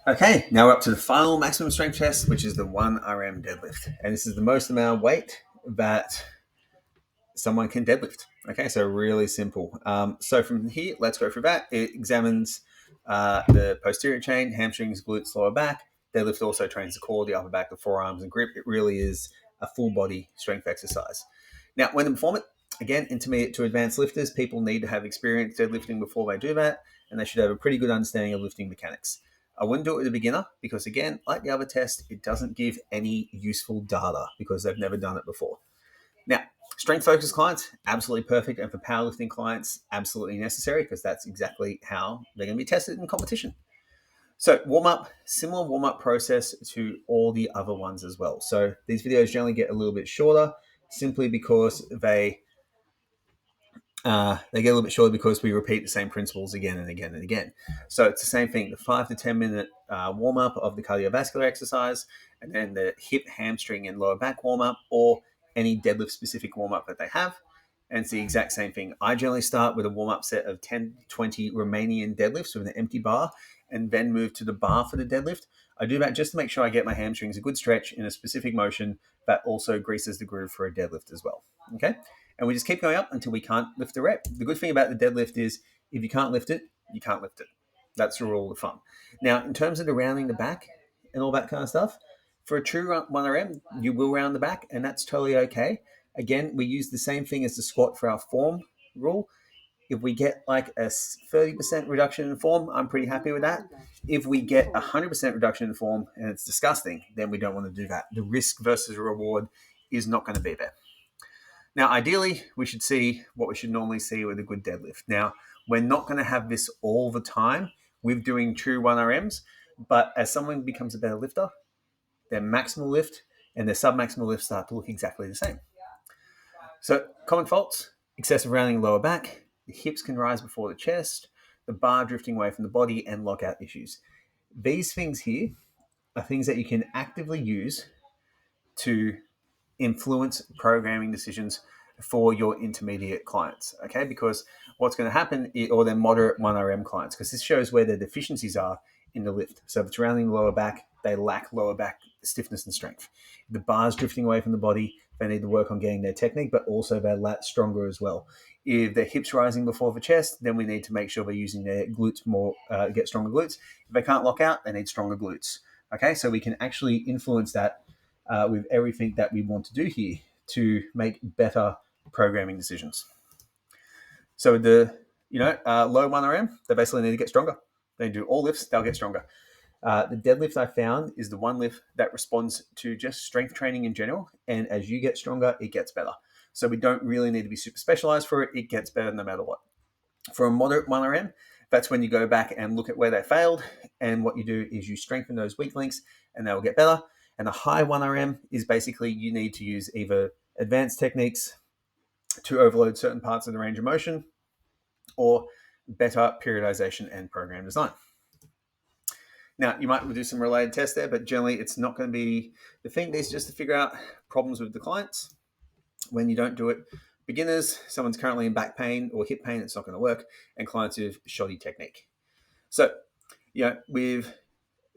Okay, now we're up to the final maximum strength test, which is the 1RM deadlift. And this is the most amount of weight that someone can deadlift. Okay, so really simple. So from here, let's go through that. It examines the posterior chain, hamstrings, glutes, lower back. Deadlift also trains the core, the upper back, the forearms, and grip. It really is a full body strength exercise. Now, when they perform it, again, intermediate to advanced lifters, people need to have experience deadlifting before they do that, and they should have a pretty good understanding of lifting mechanics. I wouldn't do it with a beginner because, again, like the other test, it doesn't give any useful data because they've never done it before. Now, strength focused clients, absolutely perfect. And for powerlifting clients, absolutely necessary because that's exactly how they're going to be tested in competition. So, warm up, similar warm up process to all the other ones as well. So, these videos generally get a little bit shorter simply because they get a little bit shorter because we repeat the same principles again and again and again. So it's the same thing, the 5 to 10 minute warm up of the cardiovascular exercise, and then the hip, hamstring, and lower back warm up, or any deadlift specific warm up that they have. And it's the exact same thing. I generally start with a warm up set of 10 to 20 Romanian deadlifts with an empty bar and then move to the bar for the deadlift. I do that just to make sure I get my hamstrings a good stretch in a specific motion that also greases the groove for a deadlift as well. Okay. And we just keep going up until we can't lift the rep. The good thing about the deadlift is if you can't lift it, you can't lift it. That's the rule of fun. Now, in terms of the rounding the back and all that kind of stuff, for a true 1RM, you will round the back, and that's totally okay. Again, we use the same thing as the squat for our form rule. If we get like a 30% reduction in form, I'm pretty happy with that. If we get 100% reduction in form and it's disgusting, then we don't want to do that. The risk versus reward is not going to be there. Now, ideally, we should see what we should normally see with a good deadlift. Now, we're not going to have this all the time with doing true 1RMs, but as someone becomes a better lifter, their maximal lift and their submaximal lift start to look exactly the same. So, common faults: excessive rounding lower back, the hips can rise before the chest, the bar drifting away from the body, and lockout issues. These things here are things that you can actively use to influence programming decisions for your intermediate clients, okay? Because what's going to happen, or their moderate 1RM clients, because this shows where their deficiencies are in the lift. So if it's rounding the lower back, they lack lower back stiffness and strength. If the bar's drifting away from the body, they need to work on getting their technique, but also their lats stronger as well. If their hips rising before the chest, then we need to make sure they're using their glutes more, get stronger glutes. If they can't lock out, they need stronger glutes. Okay, so we can actually influence that with everything that we want to do here to make better programming decisions. So the low 1RM, they basically need to get stronger. They do all lifts, they'll get stronger. The deadlift I found is the one lift that responds to just strength training in general. And as you get stronger, it gets better. So we don't really need to be super specialized for it. It gets better no matter what. For a moderate 1RM, that's when you go back and look at where they failed. And what you do is you strengthen those weak links and they'll get better. And the high 1RM is basically you need to use either advanced techniques to overload certain parts of the range of motion or better periodization and program design. Now, you might do some related tests there, but generally it's not going to be the thing. Is just to figure out problems with the clients. When you don't do it, beginners, someone's currently in back pain or hip pain, it's not going to work, and clients with shoddy technique. So, with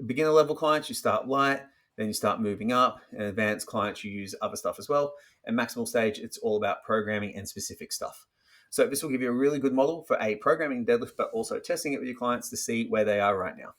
beginner level clients, you start light, then you start moving up, and advanced clients, you use other stuff as well. And maximal stage, it's all about programming and specific stuff. So this will give you a really good model for programming deadlift, but also testing it with your clients to see where they are right now.